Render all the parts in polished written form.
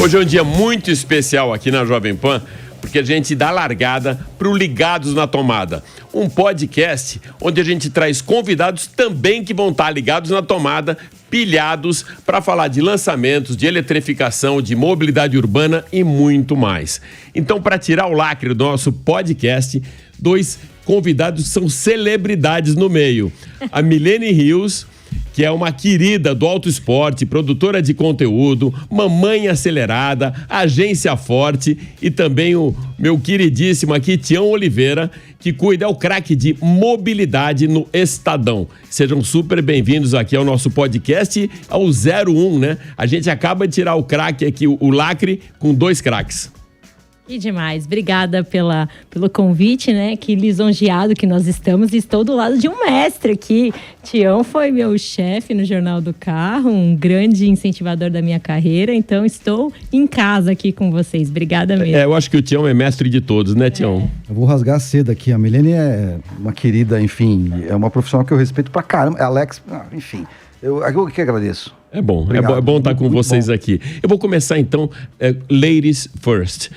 Hoje é um dia muito especial aqui na Jovem Pan, porque a gente dá largada para o Ligados na Tomada, um podcast onde a gente traz convidados também que vão estar ligados na tomada, pilhados, para falar de lançamentos, de eletrificação, de mobilidade urbana e muito mais. Então, para tirar o lacre do nosso podcast, 2 convidados são celebridades no meio. A Milene Rios, que é uma querida do Auto Esporte, produtora de conteúdo, mamãe acelerada, agência forte, e também o meu queridíssimo aqui, Tião Oliveira, que cuida, é o craque de mobilidade no Estadão. Sejam super bem-vindos aqui ao nosso podcast, ao 01, né? A gente acaba de tirar o craque aqui, o lacre, com 2 craques. Que demais, obrigada pelo convite, né? Que lisonjeado que nós estamos, e estou do lado de um mestre aqui. Tião foi meu chefe no Jornal do Carro, um grande incentivador da minha carreira, então estou em casa aqui com vocês, obrigada mesmo. Eu acho que o Tião é mestre de todos, né, Tião? Eu vou rasgar cedo aqui, a Milene é uma querida, enfim, é uma profissional que eu respeito pra caramba, Alex, enfim, eu que agradeço. É bom estar com vocês aqui. Eu vou começar então, ladies first.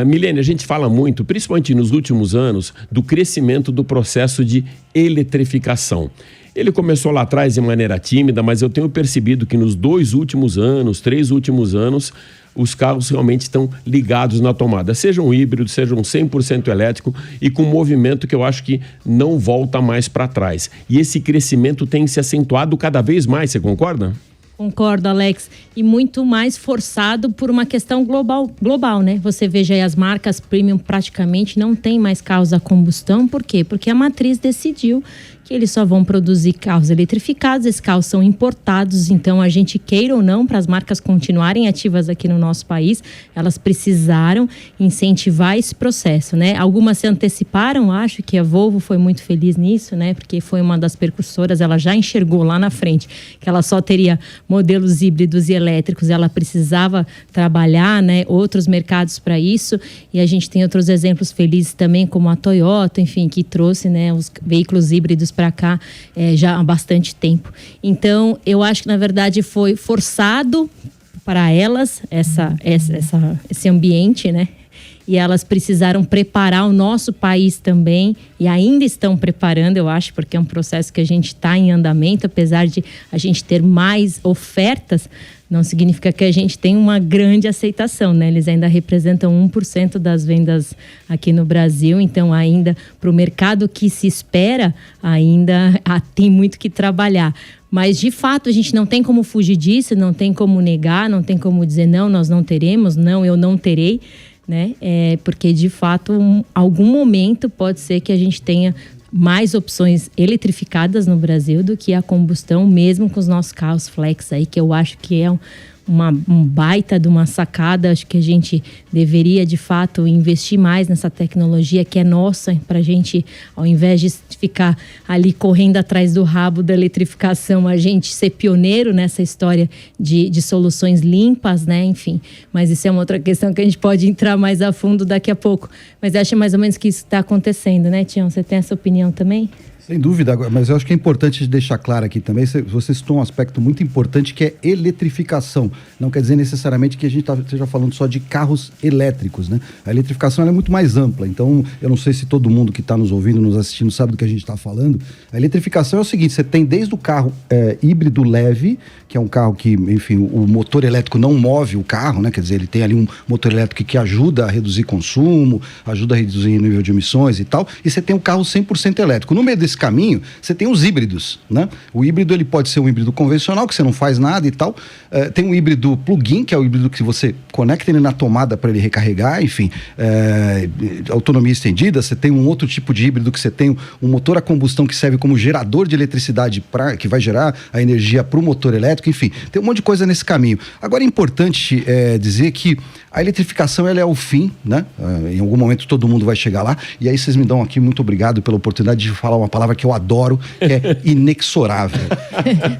Milene, a gente fala muito, principalmente nos últimos anos, do crescimento do processo de eletrificação. Ele começou lá atrás de maneira tímida, mas eu tenho percebido que nos 3 últimos anos, os carros realmente estão ligados na tomada, sejam híbridos, sejam 100% elétrico, e com um movimento que eu acho que não volta mais para trás. E esse crescimento tem se acentuado cada vez mais, você concorda? Concordo, Alex, e muito mais forçado por uma questão global, né? Você veja aí, as marcas premium praticamente não tem mais carros a combustão. Por quê? Porque a matriz decidiu que eles só vão produzir carros eletrificados, esses carros são importados, então a gente, queira ou não, para as marcas continuarem ativas aqui no nosso país, elas precisaram incentivar esse processo, né? Algumas se anteciparam, acho que a Volvo foi muito feliz nisso, né? Porque foi uma das precursoras, ela já enxergou lá na frente que ela só teria modelos híbridos e elétricos, ela precisava trabalhar, né, outros mercados para isso, e a gente tem outros exemplos felizes também, como a Toyota, enfim, que trouxe, né, os veículos híbridos para cá já há bastante tempo. Então, eu acho que, na verdade, foi forçado para elas esse ambiente, né? E elas precisaram preparar o nosso país também, e ainda estão preparando, eu acho, porque é um processo que a gente está em andamento, apesar de a gente ter mais ofertas, não significa que a gente tem uma grande aceitação, né? Eles ainda representam 1% das vendas aqui no Brasil, então ainda para o mercado que se espera, ainda tem muito que trabalhar. Mas, de fato, a gente não tem como fugir disso, não tem como negar, não tem como dizer não, nós não teremos, não, eu não terei, né? Porque, de fato, algum momento pode ser que a gente tenha mais opções eletrificadas no Brasil do que a combustão, mesmo com os nossos carros flex aí, que eu acho que é um baita de uma sacada. Acho que a gente deveria, de fato, investir mais nessa tecnologia que é nossa, para a gente, ao invés de ficar ali correndo atrás do rabo da eletrificação, a gente ser pioneiro nessa história de soluções limpas, né? Enfim, mas isso é uma outra questão que a gente pode entrar mais a fundo daqui a pouco. Mas acho mais ou menos que isso está acontecendo, né, Tião? Você tem essa opinião também? Sem dúvida, mas eu acho que é importante deixar claro aqui também, você citou um aspecto muito importante que é eletrificação. Não quer dizer necessariamente que a gente esteja falando só de carros elétricos, né? A eletrificação ela é muito mais ampla, então eu não sei se todo mundo que está nos ouvindo, nos assistindo, sabe do que a gente está falando. A eletrificação é o seguinte, você tem desde o carro híbrido leve, que é um carro que, enfim, o motor elétrico não move o carro, né? Quer dizer, ele tem ali um motor elétrico que ajuda a reduzir consumo, ajuda a reduzir o nível de emissões e tal, e você tem um carro 100% elétrico. No meio desse caminho, você tem os híbridos, né? O híbrido, ele pode ser um híbrido convencional, que você não faz nada e tal. Tem um híbrido plug-in, que é o híbrido que você conecta ele na tomada para ele recarregar, enfim, autonomia estendida. Você tem um outro tipo de híbrido que você tem um motor a combustão que serve como gerador de eletricidade que vai gerar a energia para o motor elétrico, enfim, tem um monte de coisa nesse caminho. Agora é importante dizer que a eletrificação, ela é o fim, né? Em algum momento todo mundo vai chegar lá, e aí vocês me dão aqui, muito obrigado pela oportunidade de falar uma palavra que eu adoro, que é inexorável.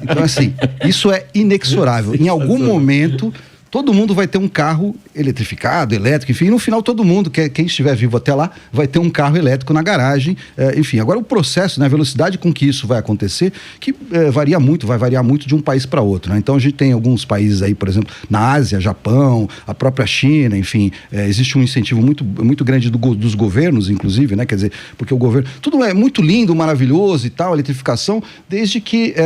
Então, assim, isso é inexorável. Em algum momento todo mundo vai ter um carro eletrificado, elétrico, enfim, no final todo mundo, quem estiver vivo até lá, vai ter um carro elétrico na garagem, enfim. Agora o processo, né, a velocidade com que isso vai acontecer, que varia muito, vai variar muito de um país para outro, né? Então a gente tem alguns países aí, por exemplo, na Ásia, Japão, a própria China, enfim, existe um incentivo muito, muito grande dos governos, inclusive, né? Quer dizer, porque o governo, tudo é muito lindo, maravilhoso e tal, a eletrificação, desde que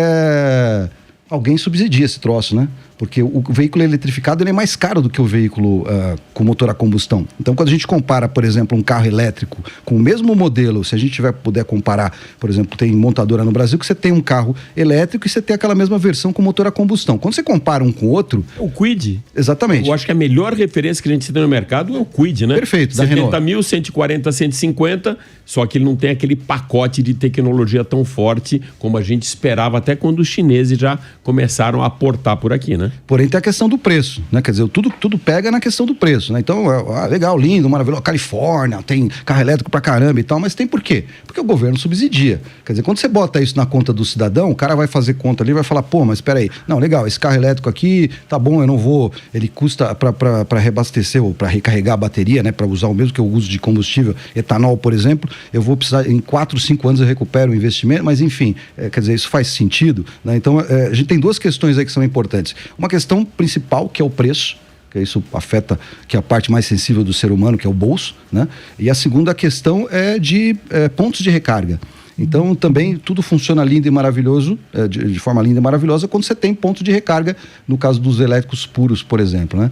alguém subsidia esse troço, né? Porque o veículo eletrificado ele é mais caro do que o veículo com motor a combustão. Então, quando a gente compara, por exemplo, um carro elétrico com o mesmo modelo, se a gente puder comparar, por exemplo, tem montadora no Brasil que você tem um carro elétrico e você tem aquela mesma versão com motor a combustão. Quando você compara um com o outro... O Kwid. Exatamente. Eu acho que a melhor referência que a gente tem no mercado é o Kwid, né? Perfeito, da 70 mil, 140, 150, só que ele não tem aquele pacote de tecnologia tão forte como a gente esperava, até quando os chineses já começaram a aportar por aqui, né? Porém, tem a questão do preço, né? Quer dizer, tudo pega na questão do preço, né? Então, legal, lindo, maravilhoso. Califórnia tem carro elétrico pra caramba e tal, mas tem por quê? Porque o governo subsidia. Quer dizer, quando você bota isso na conta do cidadão, o cara vai fazer conta ali, vai falar, pô, mas peraí, não, legal, esse carro elétrico aqui, tá bom, eu não vou, ele custa pra reabastecer ou pra recarregar a bateria, né? Pra usar o mesmo que eu uso de combustível, etanol, por exemplo, eu vou precisar, em 4, 5 anos eu recupero o investimento, mas enfim, quer dizer, isso faz sentido, né? Então, a gente tem duas questões aí que são importantes. Uma questão principal, que é o preço, que isso afeta, que é a parte mais sensível do ser humano, que é o bolso, né? E a segunda questão é de pontos de recarga. Então, também, tudo funciona lindo e maravilhoso, de forma linda e maravilhosa, quando você tem ponto de recarga, no caso dos elétricos puros, por exemplo, né?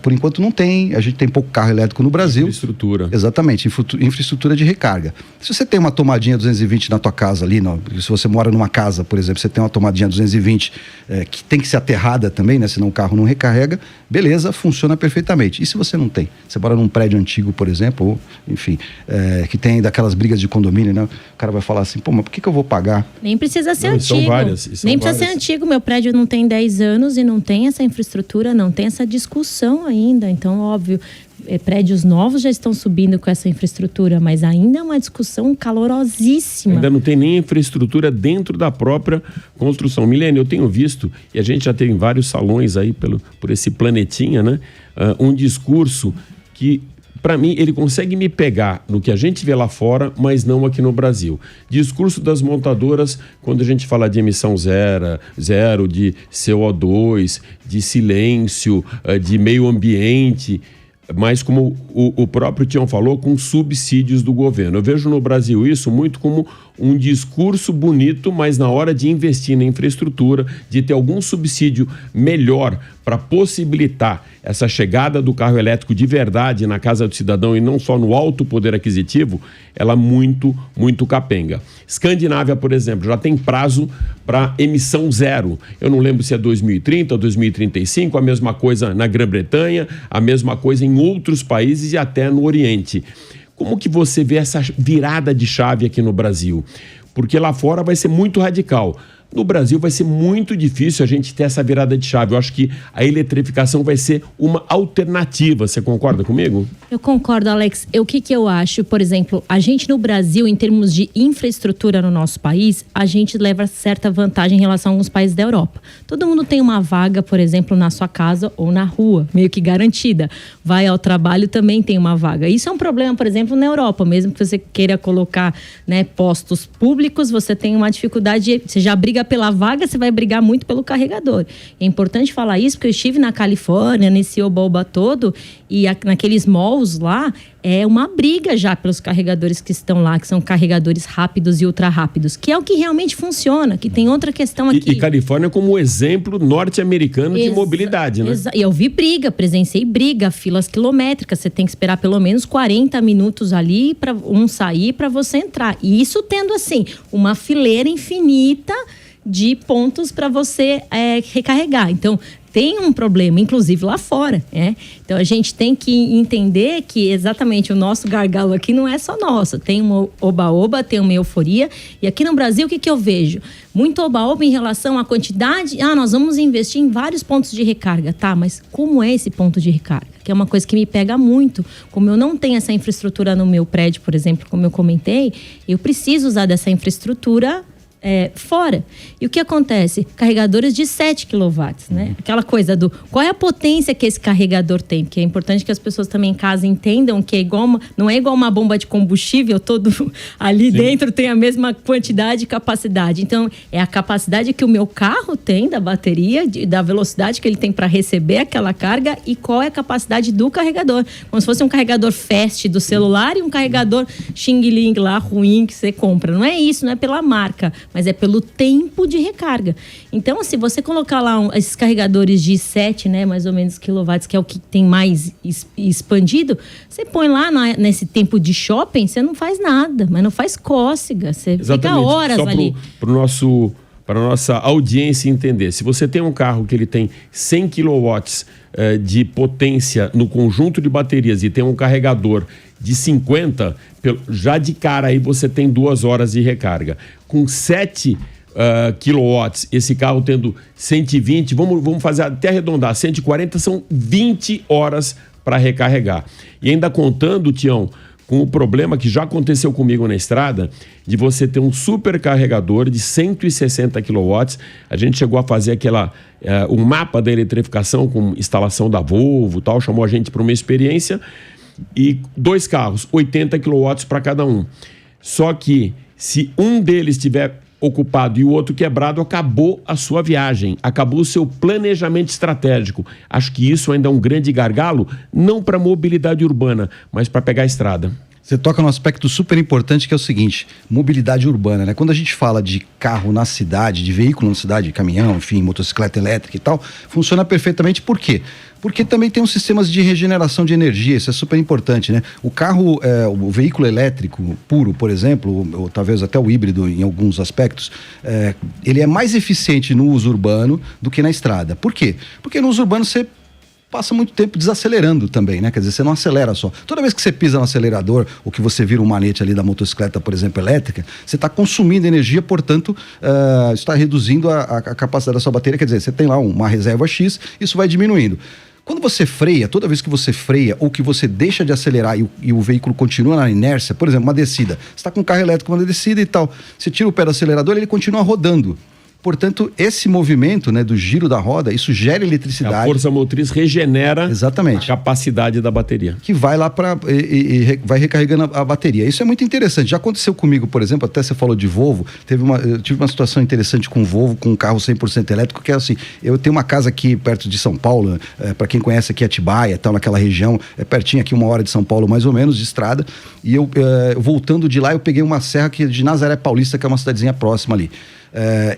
Por enquanto não tem, a gente tem pouco carro elétrico no Brasil. Infraestrutura. Exatamente, infraestrutura de recarga. Se você tem uma tomadinha 220 na tua casa ali, se você mora numa casa, por exemplo, você tem uma tomadinha 220 que tem que ser aterrada também, né? Senão o carro não recarrega, beleza, funciona perfeitamente. E se você não tem? Você mora num prédio antigo, por exemplo, ou, enfim, que tem daquelas brigas de condomínio, né? O cara vai falar assim, pô, mas por que eu vou pagar? Nem precisa ser antigo. São várias. Nem precisa ser antigo. Meu prédio não tem 10 anos e não tem essa infraestrutura, não tem essa discussão ainda. Então, óbvio, prédios novos já estão subindo com essa infraestrutura, mas ainda é uma discussão calorosíssima. Ainda não tem nem infraestrutura dentro da própria construção. Milene, eu tenho visto, e a gente já teve em vários salões aí por esse planetinha, né? Um discurso que, para mim, ele consegue me pegar no que a gente vê lá fora, mas não aqui no Brasil. Discurso das montadoras, quando a gente fala de emissão zero, de CO2, de silêncio, de meio ambiente, mas como o próprio Tião falou, com subsídios do governo. Eu vejo no Brasil isso muito como um discurso bonito, mas na hora de investir na infraestrutura, de ter algum subsídio melhor para possibilitar essa chegada do carro elétrico de verdade na casa do cidadão e não só no alto poder aquisitivo, ela muito, muito capenga. Escandinávia, por exemplo, já tem prazo para emissão zero. Eu não lembro se é 2030 ou 2035, a mesma coisa na Grã-Bretanha, a mesma coisa em outros países e até no Oriente. Como que você vê essa virada de chave aqui no Brasil? Porque lá fora vai ser muito radical. No Brasil vai ser muito difícil a gente ter essa virada de chave. Eu acho que a eletrificação vai ser uma alternativa. Você concorda comigo? Eu concordo, Alex. O que eu acho? Por exemplo, a gente no Brasil, em termos de infraestrutura no nosso país, a gente leva certa vantagem em relação a alguns países da Europa. Todo mundo tem uma vaga, por exemplo, na sua casa ou na rua, meio que garantida. Vai ao trabalho, também tem uma vaga. Isso é um problema, por exemplo, na Europa. Mesmo que você queira colocar, né, postos públicos, você tem uma dificuldade, você já briga pela vaga, você vai brigar muito pelo carregador. É importante falar isso, porque eu estive na Califórnia, nesse oba-oba todo, e naqueles malls lá, é uma briga já pelos carregadores que estão lá, que são carregadores rápidos e ultra rápidos, que é o que realmente funciona, que tem outra questão aqui. E Califórnia como exemplo norte-americano de mobilidade, né? E eu vi briga, presenciei briga, filas quilométricas, você tem que esperar pelo menos 40 minutos ali para um sair, para você entrar. E isso tendo, assim, uma fileira infinita de pontos para você recarregar. Então, tem um problema, inclusive lá fora, né? Então, a gente tem que entender que exatamente o nosso gargalo aqui não é só nosso. Tem um oba-oba, tem uma euforia. E aqui no Brasil, o que eu vejo? Muito oba-oba em relação à quantidade. Nós vamos investir em vários pontos de recarga. Tá, mas como é esse ponto de recarga? Que é uma coisa que me pega muito. Como eu não tenho essa infraestrutura no meu prédio, por exemplo, como eu comentei, eu preciso usar dessa infraestrutura fora. E o que acontece? Carregadores de 7 kW, né? Aquela coisa do qual é a potência que esse carregador tem, porque é importante que as pessoas também em casa entendam que não é igual uma bomba de combustível, todo ali dentro tem a mesma quantidade e capacidade. Então, é a capacidade que o meu carro tem da bateria, da velocidade que ele tem para receber aquela carga e qual é a capacidade do carregador. Como se fosse um carregador fast do celular e um carregador xing-ling lá, ruim, que você compra. Não é isso, não é pela marca, mas é pelo tempo de recarga. Então, se você colocar lá esses carregadores de 7, né, mais ou menos quilowatts, que é o que tem mais expandido, você põe lá nesse tempo de shopping, você não faz nada, mas não faz cócega, você fica horas só ali. Para a nossa audiência entender, se você tem um carro que ele tem 100 kW de potência no conjunto de baterias e tem um carregador de 50, já de cara aí você tem 2 horas de recarga. Com 7 kW, esse carro tendo 120, vamos fazer até arredondar, 140 são 20 horas para recarregar. E ainda contando, Tião, com o problema que já aconteceu comigo na estrada, de você ter um super carregador de 160 kW. A gente chegou a fazer um mapa da eletrificação com instalação da Volvo, tal, chamou a gente para uma experiência, e 2 carros, 80 kW para cada um. Só que se um deles estiver ocupado e o outro quebrado, acabou a sua viagem, acabou o seu planejamento estratégico. Acho que isso ainda é um grande gargalo, não para a mobilidade urbana, mas para pegar a estrada. Você toca num aspecto super importante que é o seguinte, mobilidade urbana, né? Quando a gente fala de carro na cidade, de veículo na cidade, caminhão, enfim, motocicleta elétrica e tal, funciona perfeitamente. Por quê? Porque também tem uns sistemas de regeneração de energia, isso é super importante, né? O carro, o veículo elétrico puro, por exemplo, ou talvez até o híbrido em alguns aspectos, ele é mais eficiente no uso urbano do que na estrada. Por quê? Porque no uso urbano você passa muito tempo desacelerando também, né? Quer dizer, você não acelera só. Toda vez que você pisa no acelerador ou que você vira um manete ali da motocicleta, por exemplo, elétrica, você está consumindo energia, portanto, está reduzindo a capacidade da sua bateria. Quer dizer, você tem lá uma reserva X, isso vai diminuindo. Quando você freia, toda vez que você freia ou que você deixa de acelerar e o veículo continua na inércia, por exemplo, uma descida, você está com um carro elétrico, uma descida e tal, você tira o pé do acelerador, ele continua rodando. Portanto, esse movimento, né, do giro da roda, isso gera eletricidade. A força motriz regenera exatamente a capacidade da bateria. Que vai lá vai recarregando a bateria. Isso é muito interessante. Já aconteceu comigo, por exemplo, até você falou de Volvo, eu tive uma situação interessante com o Volvo, com um carro 100% elétrico, que é assim, eu tenho uma casa aqui perto de São Paulo, para quem conhece aqui Atibaia, tal, naquela região, pertinho aqui, 1 hora de São Paulo, mais ou menos, de estrada, e eu, voltando de lá, eu peguei uma serra de Nazaré Paulista, que é uma cidadezinha próxima ali.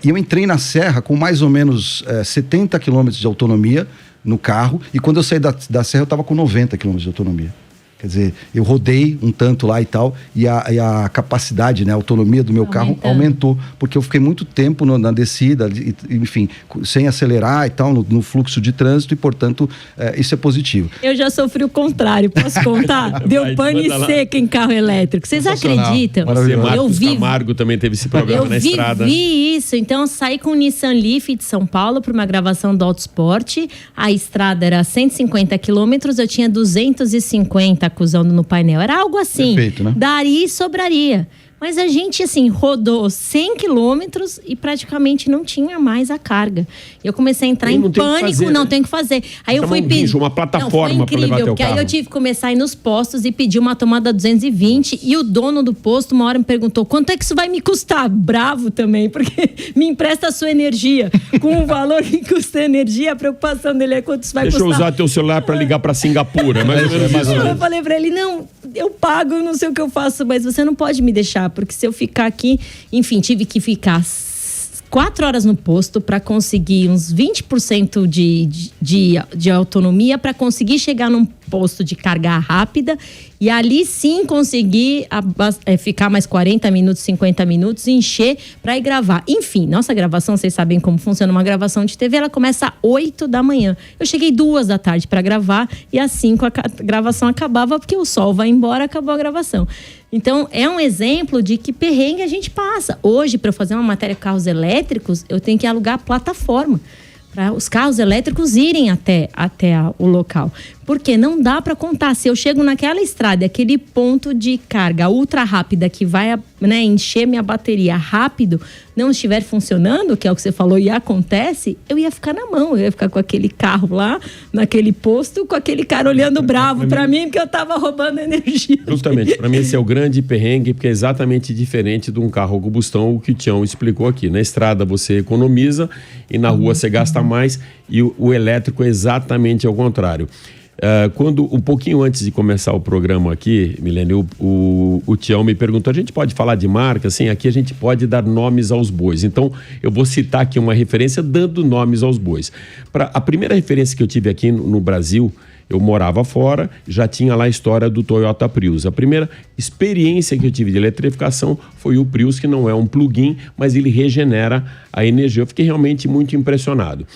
E eu entrei na serra com mais ou menos 70 km de autonomia no carro, e quando eu saí da serra eu estava com 90 km de autonomia. Quer dizer, eu rodei um tanto lá e tal, e a capacidade, né, a autonomia do meu carro aumentou, porque eu fiquei muito tempo na descida, enfim, sem acelerar e tal, no fluxo de trânsito, e portanto, isso é positivo. Eu já sofri o contrário, posso contar? Deu pane seca em carro elétrico. Vocês acreditam? Marcos Camargo também teve esse problema na estrada. Eu vivi isso, então eu saí com o Nissan Leaf de São Paulo para uma gravação do Autosport, a estrada era 150 quilômetros, eu tinha 250 acusando no painel. Era algo assim. Perfeito, né? Daria e sobraria. Mas a gente, assim, rodou 100 quilômetros e praticamente não tinha mais a carga. Eu comecei a entrar em pânico. Não, tenho que fazer. Aí eu fui pedir uma plataforma para levar teu carro. Porque aí eu tive que começar a ir nos postos e pedir uma tomada 220. E o dono do posto, uma hora me perguntou, quanto é que isso vai me custar? Bravo também, porque me empresta a sua energia. Com o valor que custa a energia, a preocupação dele é quanto isso vai custar. Deixa eu usar teu celular para ligar para Singapura. Mais ou menos isso. Eu falei para ele, não, eu pago, não sei o que eu faço, mas você não pode me deixar, porque se eu ficar aqui, enfim, tive que ficar 4 horas no posto para conseguir uns 20% de autonomia, para conseguir chegar num posto de carga rápida e ali sim conseguir ficar mais 40 minutos, 50 minutos, encher para ir gravar. Enfim, nossa gravação, vocês sabem como funciona uma gravação de TV, ela começa às 8 da manhã. Eu cheguei 2 da tarde para gravar e às 5 a gravação acabava, porque o sol vai embora, acabou a gravação. Então, é um exemplo de que perrengue a gente passa. Hoje, para eu fazer uma matéria com carros elétricos, eu tenho que alugar plataforma. para os carros elétricos irem até o local. Porque não dá para contar. Se eu chego naquela estrada, aquele ponto de carga ultra rápida que vai, né, encher minha bateria rápido, não estiver funcionando, que é o que você falou, e acontece, eu ia ficar na mão. Eu ia ficar com aquele carro lá, naquele posto, com aquele cara olhando bravo para mim, porque eu estava roubando energia. Justamente, para mim esse é o grande perrengue, porque é exatamente diferente de um carro a combustão, o que o Tião explicou aqui. Na estrada você economiza e na rua você gasta mais, e o elétrico é exatamente ao contrário. Quando, um pouquinho antes de começar o programa aqui, Milene, o Tião me perguntou, a gente pode falar de marca? Sim, aqui a gente pode dar nomes aos bois. Então, eu vou citar aqui uma referência dando nomes aos bois. A primeira referência que eu tive aqui no Brasil, eu morava fora, já tinha lá a história do Toyota Prius. A primeira experiência que eu tive de eletrificação foi o Prius, que não é um plug-in, mas ele regenera a energia. Eu fiquei realmente muito impressionado.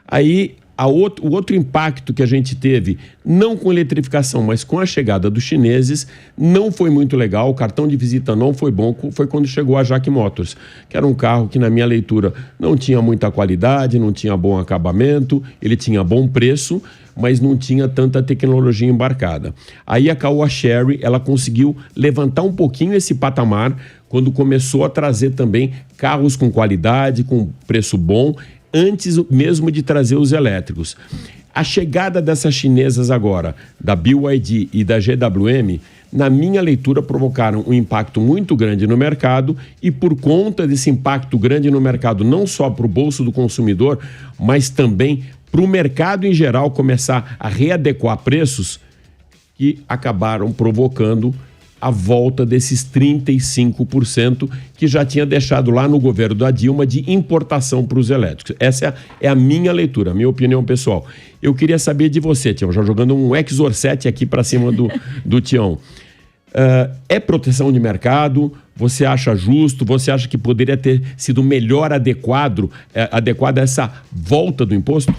Aí, o outro impacto que a gente teve, não com eletrificação, mas com a chegada dos chineses, não foi muito legal, o cartão de visita não foi bom, foi quando chegou a Jaque Motors, que era um carro que na minha leitura não tinha muita qualidade, não tinha bom acabamento, ele tinha bom preço, mas não tinha tanta tecnologia embarcada. Aí a Caoa Chery, ela conseguiu levantar um pouquinho esse patamar, quando começou a trazer também carros com qualidade, com preço bom, antes mesmo de trazer os elétricos. A chegada dessas chinesas agora, da BYD e da GWM, na minha leitura, provocaram um impacto muito grande no mercado, e por conta desse impacto grande no mercado, não só para o bolso do consumidor, mas também para o mercado em geral começar a readequar preços, que acabaram provocando a volta desses 35% que já tinha deixado lá no governo da Dilma de importação para os elétricos. Essa é a minha leitura, a minha opinião pessoal. Eu queria saber de você, Tião, já jogando um Exor 7 aqui para cima do Tião. É proteção de mercado? Você acha justo? Você acha que poderia ter sido melhor adequada essa volta do imposto?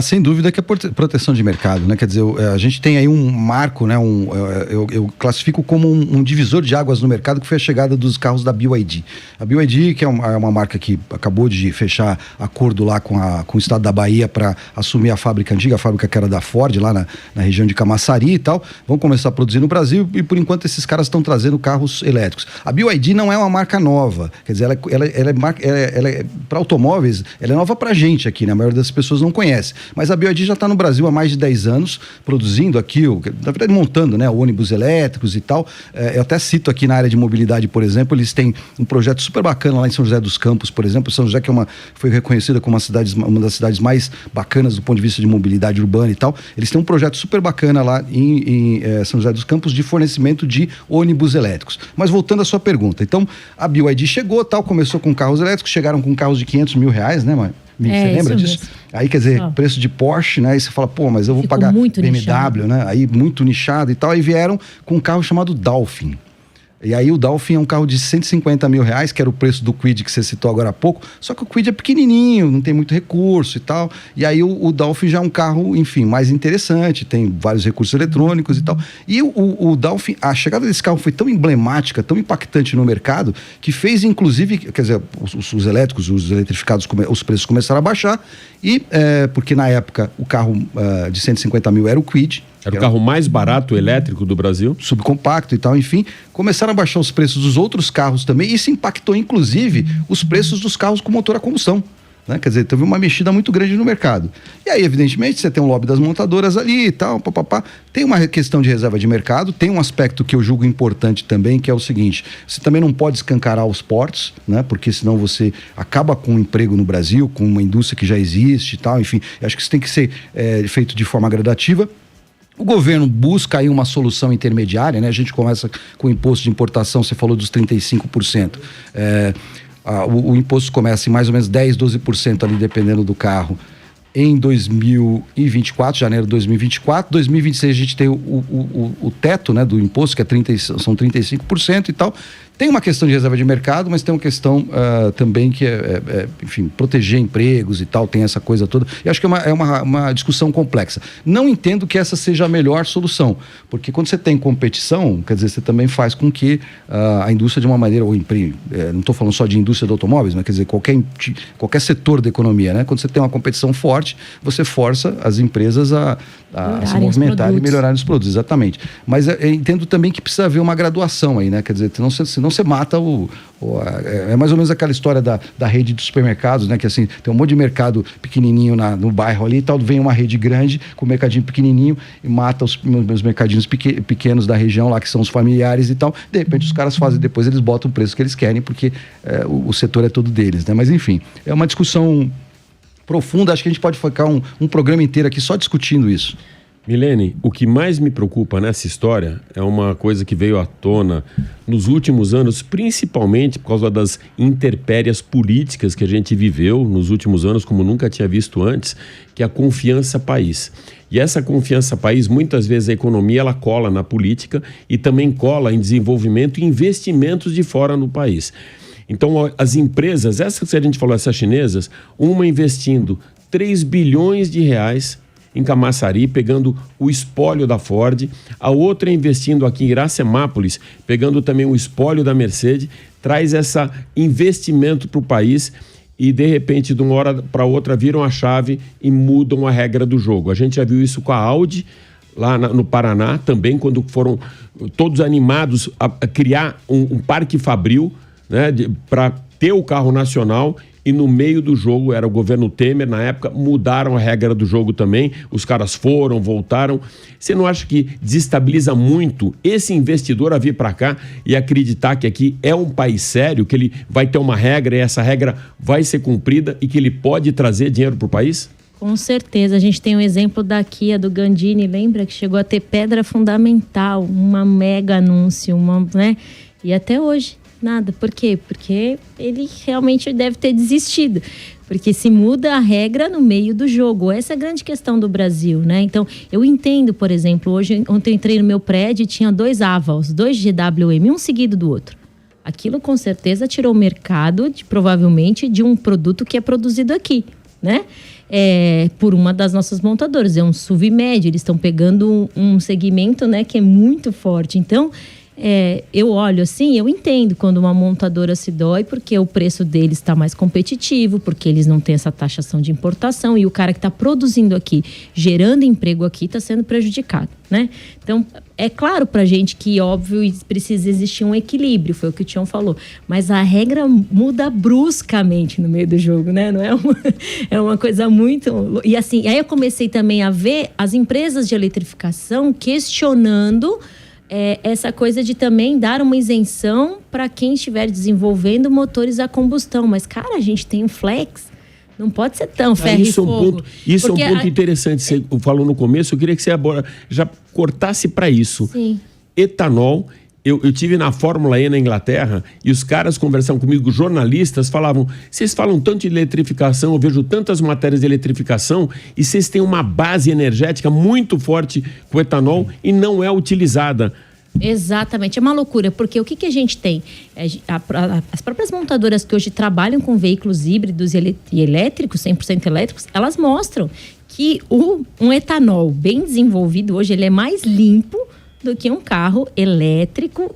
Sem dúvida que é proteção de mercado, né? Quer dizer, a gente tem aí um marco, né? Eu classifico como um divisor de águas no mercado, que foi a chegada dos carros da BYD. A BYD, que é uma marca que acabou de fechar acordo lá com o estado da Bahia para assumir a fábrica antiga, a fábrica que era da Ford, lá na região de Camaçari e tal, vão começar a produzir no Brasil, e por enquanto esses caras estão trazendo carros elétricos. A BYD não é uma marca nova, quer dizer, ela é para automóveis, ela é nova pra gente aqui, né? A maioria das pessoas não conhece. Mas a BYD já está no Brasil há mais de 10 anos, produzindo aqui, na verdade montando, né, ônibus elétricos e tal. Eu até cito aqui na área de mobilidade, por exemplo, eles têm um projeto super bacana lá em São José dos Campos, por exemplo. São José, que foi reconhecida como uma das cidades mais bacanas do ponto de vista de mobilidade urbana e tal. Eles têm um projeto super bacana lá em São José dos Campos de fornecimento de ônibus elétricos. Mas voltando à sua pergunta, então a BYD chegou, tal, começou com carros elétricos, chegaram com carros de R$500 mil, né, mãe? Você lembra disso? Mesmo. Aí, quer dizer, preço de Porsche, né? Aí você fala, pô, mas eu vou pagar BMW, nichado, né? Aí muito nichado e tal. Aí vieram com um carro chamado Dolphin. E aí o Dolphin é um carro de R$150 mil, que era o preço do Kwid que você citou agora há pouco, só que o Kwid é pequenininho, não tem muito recurso e tal, e aí o Dolphin já é um carro, enfim, mais interessante, tem vários recursos eletrônicos e tal, e o Dolphin, a chegada desse carro foi tão emblemática, tão impactante no mercado, que fez inclusive, quer dizer, os elétricos, os eletrificados, os preços começaram a baixar, e porque na época o carro de 150 mil era o Kwid. Era o carro mais barato elétrico do Brasil. Subcompacto e tal, enfim. Começaram a baixar os preços dos outros carros também. E isso impactou, inclusive, os preços dos carros com motor a combustão. Né? Quer dizer, teve uma mexida muito grande no mercado. E aí, evidentemente, você tem um lobby das montadoras ali e tal, papapá. Tem uma questão de reserva de mercado. Tem um aspecto que eu julgo importante também, que é o seguinte: você também não pode escancarar os portos, né? Porque senão você acaba com o emprego no Brasil, com uma indústria que já existe e tal. Enfim, acho que isso tem que ser feito de forma gradativa. O governo busca aí uma solução intermediária, né? A gente começa com o imposto de importação, você falou dos 35%. O imposto começa em mais ou menos 10%, 12% ali, dependendo do carro, em 2024, janeiro de 2024. 2026 a gente tem o teto, né, do imposto, que são 35% e tal. Tem uma questão de reserva de mercado, mas tem uma questão também que enfim, proteger empregos e tal, tem essa coisa toda. Eu acho que é uma discussão complexa. Não entendo que essa seja a melhor solução, porque quando você tem competição, quer dizer, você também faz com que a indústria de uma maneira, não estou falando só de indústria de automóveis, mas quer dizer, qualquer setor da economia, né? Quando você tem uma competição forte, você força as empresas a se movimentar e melhorar os produtos, exatamente. Mas eu entendo também que precisa haver uma graduação aí, né? Quer dizer, senão você mata é mais ou menos aquela história da rede de supermercados, né? Que assim, tem um monte de mercado pequenininho no bairro ali e tal, vem uma rede grande com um mercadinho pequenininho e mata os mercadinhos pequenos da região lá, que são os familiares e tal. De repente os caras fazem, depois eles botam o preço que eles querem, porque o setor é todo deles, né? Mas enfim, é uma discussão profunda, acho que a gente pode ficar um programa inteiro aqui só discutindo isso. Milene, o que mais me preocupa nessa história é uma coisa que veio à tona nos últimos anos, principalmente por causa das intempéries políticas que a gente viveu nos últimos anos, como nunca tinha visto antes, que é a confiança país. E essa confiança país, muitas vezes a economia ela cola na política e também cola em desenvolvimento e investimentos de fora no país. Então, as empresas, essas que a gente falou, essas chinesas, uma investindo 3 bilhões de reais em Camaçari, pegando o espólio da Ford, a outra investindo aqui em Iracemápolis, pegando também o espólio da Mercedes, traz esse investimento para o país e, de repente, de uma hora para outra, viram a chave e mudam a regra do jogo. A gente já viu isso com a Audi, lá no Paraná, também, quando foram todos animados a criar um parque fabril, né, para ter o carro nacional, e no meio do jogo, era o governo Temer, na época, mudaram a regra do jogo também, os caras foram, voltaram. Você não acha que desestabiliza muito esse investidor a vir para cá e acreditar que aqui é um país sério, que ele vai ter uma regra e essa regra vai ser cumprida e que ele pode trazer dinheiro para o país? Com certeza, a gente tem um exemplo da Kia, do Gandini, lembra que chegou a ter pedra fundamental, uma mega anúncio, né? E até hoje nada. Por quê? Porque ele realmente deve ter desistido. Porque se muda a regra no meio do jogo. Essa é a grande questão do Brasil, né? Então, eu entendo, por exemplo, ontem eu entrei no meu prédio e tinha 2 Avals, 2 GWM, um seguido do outro. Aquilo com certeza tirou o mercado, provavelmente, de um produto que é produzido aqui, né? Por uma das nossas montadoras. É um SUV médio, eles estão pegando um segmento, né, que é muito forte. Então, eu olho assim, eu entendo quando uma montadora se dói, porque o preço deles está mais competitivo, porque eles não têm essa taxação de importação e o cara que está produzindo aqui, gerando emprego aqui, está sendo prejudicado, né? Então, é claro pra gente que, óbvio, precisa existir um equilíbrio, foi o que o Tião falou, mas a regra muda bruscamente no meio do jogo, né? Não é uma coisa muito... E assim, aí eu comecei também a ver as empresas de eletrificação questionando essa coisa de também dar uma isenção para quem estiver desenvolvendo motores a combustão. Mas, cara, a gente tem um flex, não pode ser tão ferro e fogo. Isso é um ponto interessante. Você falou no começo, eu queria que você já cortasse para isso. Sim. Etanol. Eu tive na Fórmula E na Inglaterra e os caras conversando comigo, jornalistas, falavam: vocês falam tanto de eletrificação, eu vejo tantas matérias de eletrificação e vocês têm uma base energética muito forte com etanol e não é utilizada. Exatamente, é uma loucura, porque o que a gente tem? As próprias montadoras que hoje trabalham com veículos híbridos e elétricos, 100% elétricos, elas mostram que um etanol bem desenvolvido hoje, ele é mais limpo do que um carro elétrico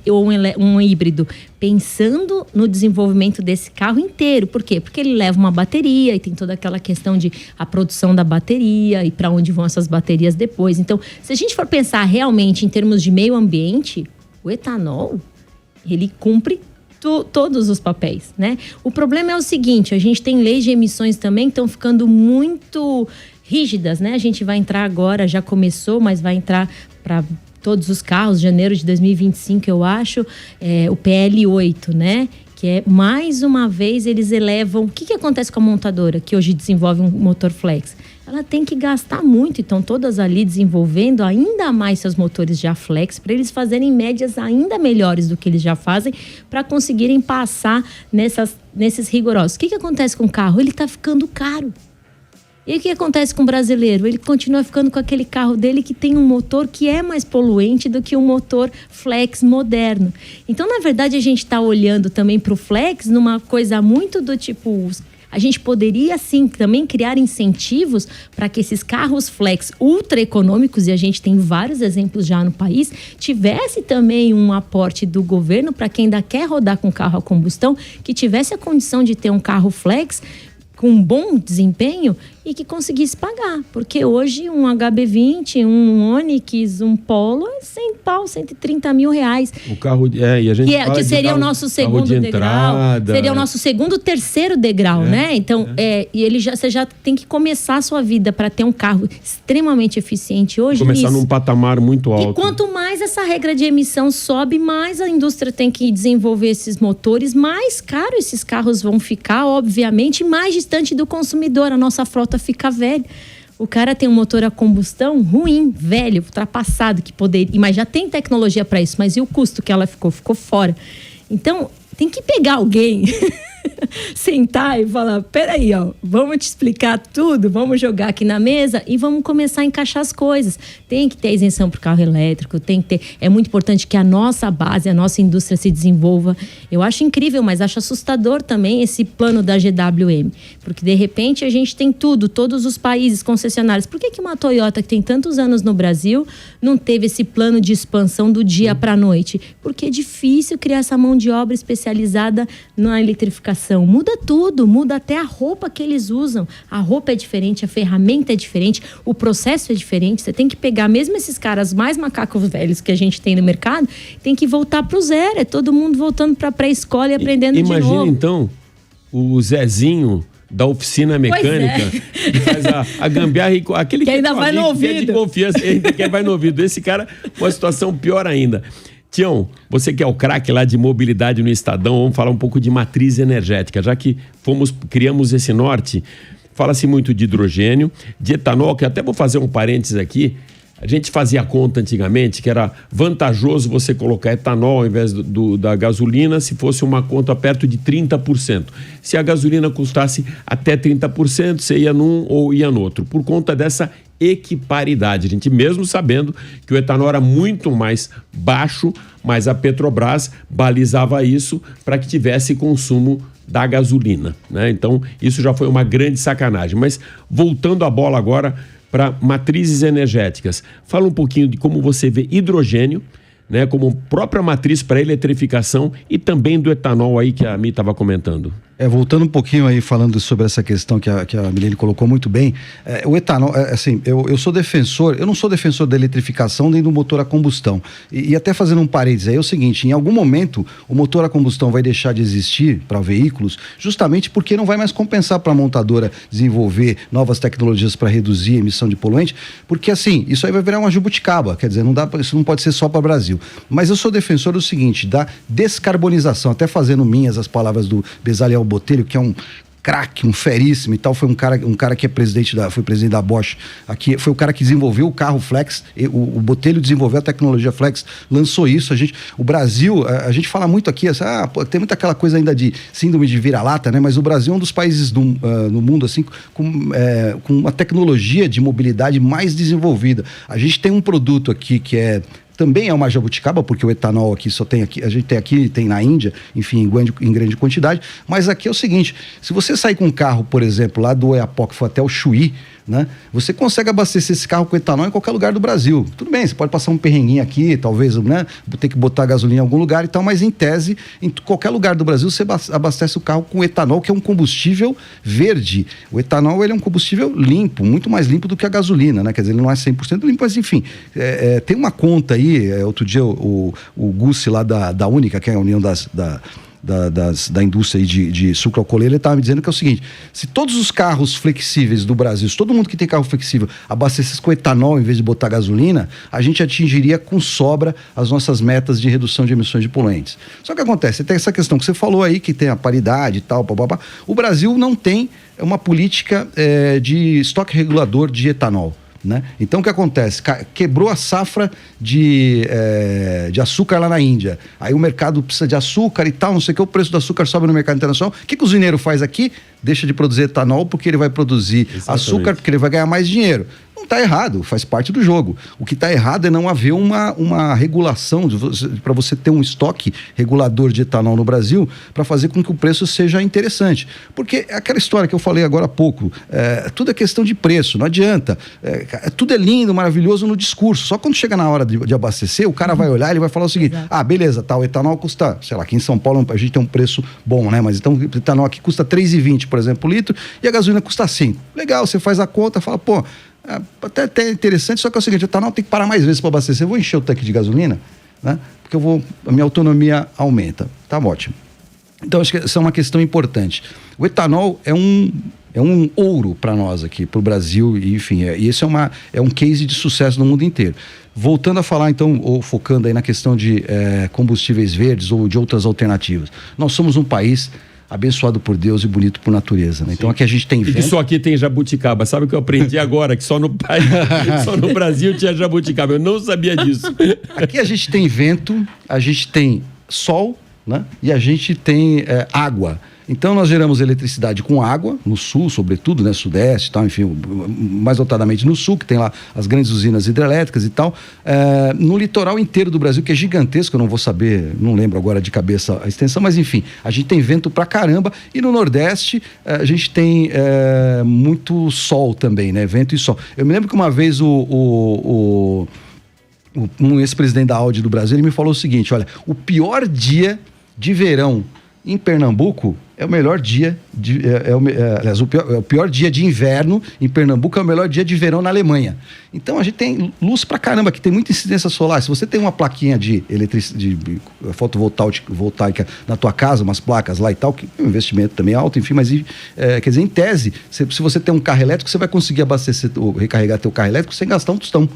ou um híbrido, pensando no desenvolvimento desse carro inteiro. Por quê? Porque ele leva uma bateria e tem toda aquela questão de a produção da bateria e para onde vão essas baterias depois. Então, se a gente for pensar realmente em termos de meio ambiente, o etanol, ele cumpre todos os papéis, né? O problema é o seguinte, a gente tem leis de emissões também que estão ficando muito rígidas, né? A gente vai entrar agora, já começou, mas vai entrar para todos os carros, janeiro de 2025, eu acho, o PL8, né? Que é, mais uma vez, eles elevam... O que acontece com a montadora que hoje desenvolve um motor flex? Ela tem que gastar muito, então todas ali desenvolvendo ainda mais seus motores já flex, para eles fazerem médias ainda melhores do que eles já fazem, para conseguirem passar nesses rigorosos. O que acontece com o carro? Ele está ficando caro. E o que acontece com o brasileiro? Ele continua ficando com aquele carro dele que tem um motor que é mais poluente do que um motor flex moderno. Então, na verdade, a gente está olhando também para o flex numa coisa muito do tipo... A gente poderia, sim, também criar incentivos para que esses carros flex ultra econômicos, e a gente tem vários exemplos já no país, tivesse também um aporte do governo para quem ainda quer rodar com carro a combustão, que tivesse a condição de ter um carro flex com bom desempenho e que conseguisse pagar. Porque hoje um HB20, um Onix, um Polo é 100 pau, 130 mil reais. O carro... e a gente que seria o nosso segundo degrau. Seria o nosso segundo, terceiro degrau, né? Então, e você já tem que começar a sua vida para ter um carro extremamente eficiente hoje. Começar num patamar muito alto. E quanto mais essa regra de emissão sobe, mais a indústria tem que desenvolver esses motores, mais caro esses carros vão ficar, obviamente, mais distante do consumidor. A nossa frota fica velha. O cara tem um motor a combustão ruim, velho, ultrapassado, que poderia, mas já tem tecnologia para isso, mas e o custo que ela ficou fora. Então, tem que pegar alguém, sentar e falar, peraí, vamos te explicar tudo, vamos jogar aqui na mesa e vamos começar a encaixar as coisas. Tem que ter isenção para o carro elétrico, tem que ter... É muito importante que a nossa base, a nossa indústria se desenvolva. Eu acho incrível, mas acho assustador também esse plano da GWM. Porque, de repente, a gente tem tudo, todos os países concessionários. Por que uma Toyota, que tem tantos anos no Brasil, não teve esse plano de expansão do dia para a noite? Porque é difícil criar essa mão de obra especializada na eletrificação. Muda tudo, muda até a roupa que eles usam. A roupa é diferente, a ferramenta é diferente, o processo é diferente. Você tem que pegar mesmo esses caras mais macacos velhos que a gente tem no mercado, tem que voltar pro zero. É todo mundo voltando pra pré-escola e aprendendo de novo. Imagina então o Zezinho da oficina mecânica que faz a gambiarra, aquele que ainda vai no ouvido. Que é de confiança, ainda que vai no ouvido. Esse cara, uma situação pior ainda. Tião, você que é o craque lá de mobilidade no Estadão, vamos falar um pouco de matriz energética, já que criamos esse norte. Fala-se muito de hidrogênio, de etanol, que até vou fazer um parênteses aqui. A gente fazia conta antigamente que era vantajoso você colocar etanol ao invés da gasolina se fosse uma conta perto de 30%. Se a gasolina custasse até 30%, você ia num ou ia no outro, por conta dessa equiparidade. A gente mesmo sabendo que o etanol era muito mais baixo, mas a Petrobras balizava isso para que tivesse consumo da gasolina, né? Então, isso já foi uma grande sacanagem. Mas voltando a bola agora para matrizes energéticas. Fala um pouquinho de como você vê hidrogênio, né, como própria matriz para eletrificação e também do etanol aí que a Mi estava comentando. Voltando um pouquinho aí, falando sobre essa questão que a Milene colocou muito bem, o etanol, assim, eu sou defensor, eu não sou defensor da eletrificação nem do motor a combustão. E até fazendo um parênteses aí, é o seguinte, em algum momento o motor a combustão vai deixar de existir para veículos, justamente porque não vai mais compensar para a montadora desenvolver novas tecnologias para reduzir a emissão de poluente, porque assim, isso aí vai virar uma jabuticaba, quer dizer, isso não pode ser só para o Brasil. Mas eu sou defensor do seguinte, da descarbonização, até fazendo minhas as palavras do Bezalel Botelho, que é um craque, um feríssimo e tal, foi um cara que é foi presidente da Bosch aqui, foi o cara que desenvolveu o carro Flex, o Botelho desenvolveu a tecnologia Flex, lançou isso, o Brasil, a gente fala muito aqui, tem muita aquela coisa ainda de síndrome de vira-lata, né, mas o Brasil é um dos países no mundo, assim, com uma tecnologia de mobilidade mais desenvolvida. A gente tem um produto aqui que também é uma jabuticaba, porque o etanol aqui a gente tem aqui, tem na Índia, enfim, em grande quantidade, mas aqui é o seguinte, se você sair com um carro, por exemplo, lá do Oiapoque for até o Chuí, né, você consegue abastecer esse carro com etanol em qualquer lugar do Brasil. Tudo bem, você pode passar um perrenguinho aqui, talvez, né, ter que botar gasolina em algum lugar e tal, mas em tese, em qualquer lugar do Brasil, você abastece o carro com etanol, que é um combustível verde. O etanol, ele é um combustível limpo, muito mais limpo do que a gasolina, né, quer dizer, ele não é 100% limpo, mas enfim, tem uma conta aí, outro dia o Gussi lá da Única, que é a união da indústria aí de sucro alcooleiro, ele estava me dizendo que é o seguinte, se todos os carros flexíveis do Brasil, se todo mundo que tem carro flexível abastecesse com etanol em vez de botar gasolina, a gente atingiria com sobra as nossas metas de redução de emissões de poluentes. Só que acontece, tem essa questão que você falou aí, que tem a paridade e tal, o Brasil não tem uma política de estoque regulador de etanol. né? Então o que acontece? Quebrou a safra de açúcar lá na Índia. Aí o mercado precisa de açúcar e tal, não sei o que, o preço do açúcar sobe no mercado internacional. O que o usineiro faz aqui? Deixa de produzir etanol porque ele vai produzir açúcar, porque ele vai ganhar mais dinheiro. Não está errado, faz parte do jogo. O que está errado é não haver uma regulação para você ter um estoque regulador de etanol no Brasil para fazer com que o preço seja interessante. Porque é aquela história que eu falei agora há pouco, tudo é questão de preço, não adianta. Tudo é lindo, maravilhoso no discurso. Só quando chega na hora de abastecer, o cara vai olhar e ele vai falar o seguinte: beleza, tá, o etanol custa, sei lá, aqui em São Paulo a gente tem um preço bom, né? Mas então o etanol aqui custa R$3,20, por exemplo, por litro, e a gasolina custa 5. Legal, você faz a conta, fala, pô, até interessante, só que é o seguinte, o etanol tem que parar mais vezes para abastecer. Eu vou encher o tanque de gasolina, né? Porque a minha autonomia aumenta. Tá ótimo. Então, acho que essa é uma questão importante. O etanol é um ouro para nós aqui, para o Brasil, e enfim, e esse é um case de sucesso no mundo inteiro. Voltando a falar, então, ou focando aí na questão de combustíveis verdes ou de outras alternativas. Nós somos um país abençoado por Deus e bonito por natureza, né? Então aqui a gente tem vento. E que só aqui tem jabuticaba. Sabe o que eu aprendi agora? Que só no Brasil tinha jabuticaba. Eu não sabia disso. Aqui a gente tem vento, a gente tem sol, né? E a gente tem água. Então nós geramos eletricidade com água, no sul, sobretudo, né? Sudeste e tal, enfim, mais notadamente no sul, que tem lá as grandes usinas hidrelétricas e tal. No litoral inteiro do Brasil, que é gigantesco, eu não vou saber, não lembro agora de cabeça a extensão, mas enfim, a gente tem vento pra caramba. E no Nordeste, a gente tem muito sol também, né? Vento e sol. Eu me lembro que uma vez um ex-presidente da Audi do Brasil, ele me falou o seguinte: olha, o pior dia de verão em Pernambuco é o melhor dia aliás, o pior dia de inverno em Pernambuco é o melhor dia de verão na Alemanha. Então a gente tem luz pra caramba, que tem muita incidência solar. Se você tem uma plaquinha de fotovoltaica na tua casa, umas placas lá e tal, que é um investimento também alto, enfim, mas quer dizer, em tese, se você tem um carro elétrico, você vai conseguir abastecer ou recarregar teu carro elétrico sem gastar um tostão,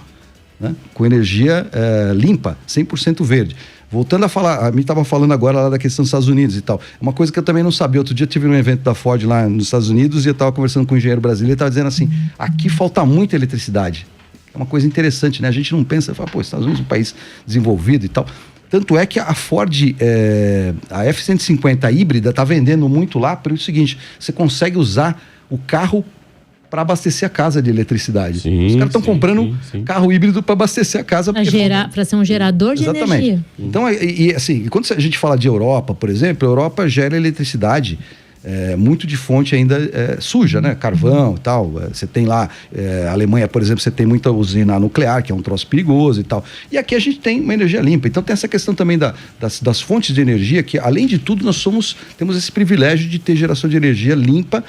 né? Com energia limpa, 100% verde. Voltando a falar, a mim estava falando agora lá da questão dos Estados Unidos e tal. Uma coisa que eu também não sabia. Outro dia eu tive num evento da Ford lá nos Estados Unidos e eu estava conversando com um engenheiro brasileiro e estava dizendo assim: aqui falta muita eletricidade. É uma coisa interessante, né? A gente não pensa, fala, pô, Estados Unidos é um país desenvolvido e tal. Tanto é que a Ford, a F-150 híbrida está vendendo muito lá pelo seguinte: você consegue usar o carro para abastecer a casa de eletricidade. Sim, os caras estão comprando carro híbrido para abastecer a casa. Para ser um gerador de energia. Então, assim, quando a gente fala de Europa, por exemplo, a Europa gera eletricidade muito de fonte ainda suja, né? Carvão e tal. Você tem lá, a Alemanha, por exemplo, você tem muita usina nuclear, que é um troço perigoso e tal. E aqui a gente tem uma energia limpa. Então tem essa questão também das fontes de energia, que além de tudo nós temos esse privilégio de ter geração de energia limpa,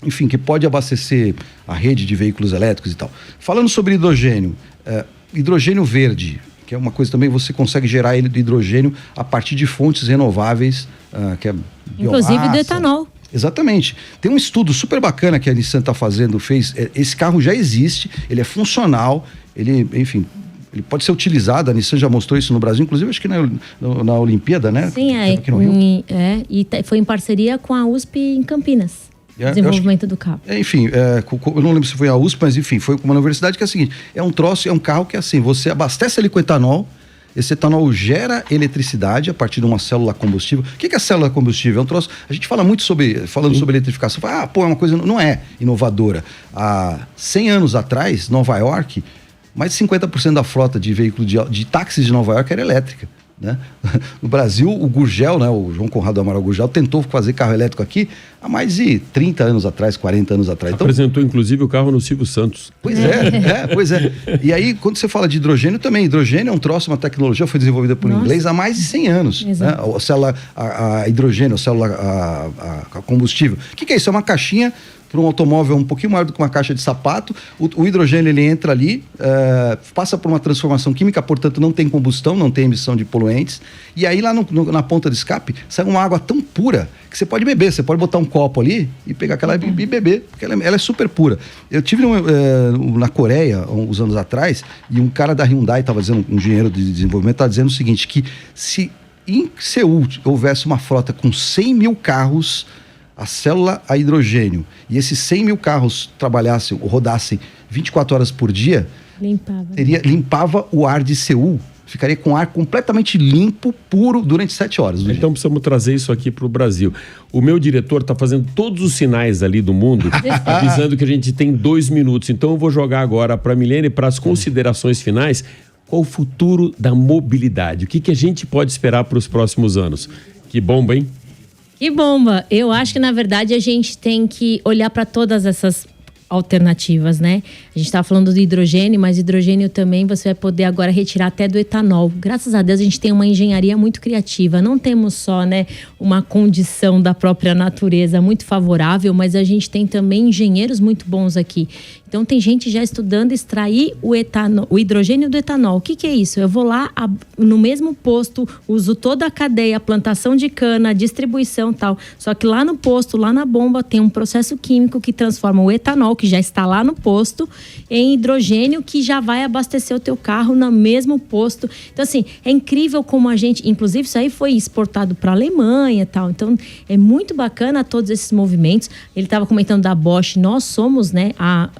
enfim, que pode abastecer a rede de veículos elétricos e tal. Falando sobre hidrogênio, hidrogênio verde, que é uma coisa também, você consegue gerar ele do hidrogênio a partir de fontes renováveis, que é biomassa. Inclusive do etanol. Exatamente. Tem um estudo super bacana que a Nissan está fez. Esse carro já existe, ele é funcional, ele pode ser utilizado. A Nissan já mostrou isso no Brasil, inclusive acho que na Olimpíada, né? Sim, e foi em parceria com a USP em Campinas. Desenvolvimento do carro. Enfim, eu não lembro se foi a USP, mas enfim, foi com uma universidade que é o seguinte: é um carro que é assim, você abastece ele com etanol, esse etanol gera eletricidade a partir de uma célula combustível. O que é a célula combustível? É um troço, a gente fala muito sobre eletrificação, fala, é uma coisa, não é inovadora. Há 100 anos atrás, Nova York, mais de 50% da frota de veículos de táxis de Nova York era elétrica, né? No Brasil, o Gurgel, né, o João Conrado Amaral Gurgel, tentou fazer carro elétrico aqui há mais de 30 anos atrás, 40 anos atrás. Apresentou, inclusive, o carro no Silvio Santos. Pois é. E aí, quando você fala de hidrogênio também, hidrogênio é um troço, uma tecnologia foi desenvolvida por inglês há mais de 100 anos. Né? A célula a hidrogênio, a célula a combustível. O que é isso? É uma caixinha para um automóvel um pouquinho maior do que uma caixa de sapato. O hidrogênio, ele entra ali, passa por uma transformação química, portanto não tem combustão, não tem emissão de poluentes, e aí lá na ponta de escape sai uma água tão pura que você pode beber, você pode botar um copo ali e pegar aquela e beber, porque ela é super pura. Eu tive na Coreia, uns anos atrás, e um cara da Hyundai estava dizendo, um engenheiro de desenvolvimento, estava dizendo o seguinte, que se em Seul houvesse uma frota com 100 mil carros a célula a hidrogênio e esses 100 mil carros trabalhassem ou rodassem 24 horas por dia, limpava o ar de Seul. Ficaria com ar completamente limpo, puro, durante 7 horas. Então precisamos trazer isso aqui para o Brasil. O meu diretor está fazendo todos os sinais ali do mundo, avisando que a gente tem 2 minutos. Então eu vou jogar agora para a Milene, para as considerações finais, qual o futuro da mobilidade? O que a gente pode esperar para os próximos anos? Que bomba, hein? Que bomba! Eu acho que, na verdade, a gente tem que olhar para todas essas alternativas, né? A gente estava falando do hidrogênio, mas hidrogênio também você vai poder agora retirar até do etanol. Graças a Deus a gente tem uma engenharia muito criativa. Não temos só, né, uma condição da própria natureza muito favorável, mas a gente tem também engenheiros muito bons aqui. Então tem gente já estudando extrair o hidrogênio do etanol. O que é isso? Eu vou lá no mesmo posto, uso toda a cadeia, a plantação de cana, a distribuição e tal. Só que lá no posto, lá na bomba, tem um processo químico que transforma o etanol, que já está lá no posto, em hidrogênio que já vai abastecer o teu carro no mesmo posto. Então assim, é incrível como a gente, inclusive isso aí foi exportado para a Alemanha e tal. Então é muito bacana todos esses movimentos. Ele estava comentando da Bosch, nós somos, né,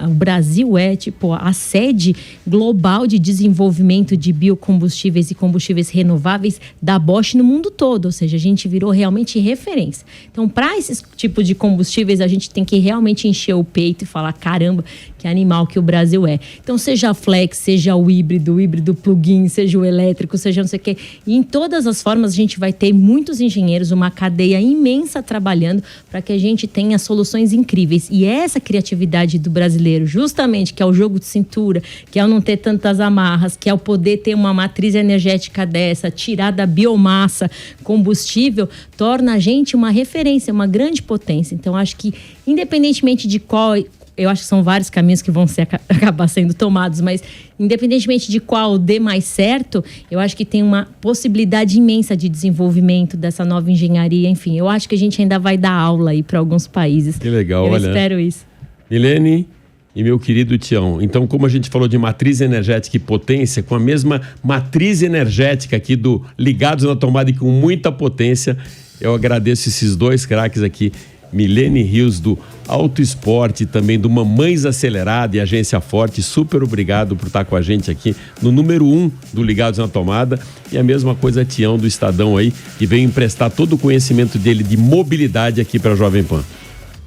o Brasil é tipo a sede global de desenvolvimento de biocombustíveis e combustíveis renováveis da Bosch no mundo todo, ou seja, a gente virou realmente referência. Então, para esses tipos de combustíveis, a gente tem que realmente encher o peito e falar, caramba, que animal que o Brasil é. Então, seja flex, seja o híbrido plug-in, seja o elétrico, seja não sei o quê. E em todas as formas, a gente vai ter muitos engenheiros, uma cadeia imensa trabalhando para que a gente tenha soluções incríveis. E essa criatividade do brasileiro, justamente, que é o jogo de cintura, que é o não ter tantas amarras, que é o poder ter uma matriz energética dessa, tirar da biomassa combustível, torna a gente uma referência, uma grande potência. Então, acho que, independentemente de qual... Eu acho que são vários caminhos que vão acabar sendo tomados, mas independentemente de qual dê mais certo, eu acho que tem uma possibilidade imensa de desenvolvimento dessa nova engenharia. Enfim, eu acho que a gente ainda vai dar aula aí para alguns países. Que legal, olha. Eu espero isso. Milene e meu querido Tião, então como a gente falou de matriz energética e potência, com a mesma matriz energética aqui do Ligados na Tomada e com muita potência, eu agradeço esses dois craques aqui, Milene Rios do Auto Esporte e também do Mamães Acelerada e Agência Forte. Super obrigado por estar com a gente aqui no número 1 do Ligados na Tomada. E a mesma coisa Tião do Estadão aí, que veio emprestar todo o conhecimento dele de mobilidade aqui para a Jovem Pan.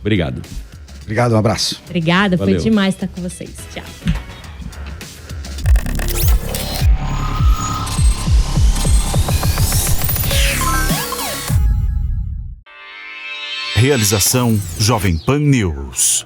Obrigado. Obrigado, um abraço. Obrigada, Valeu. Foi demais estar com vocês. Tchau. Realização Jovem Pan News.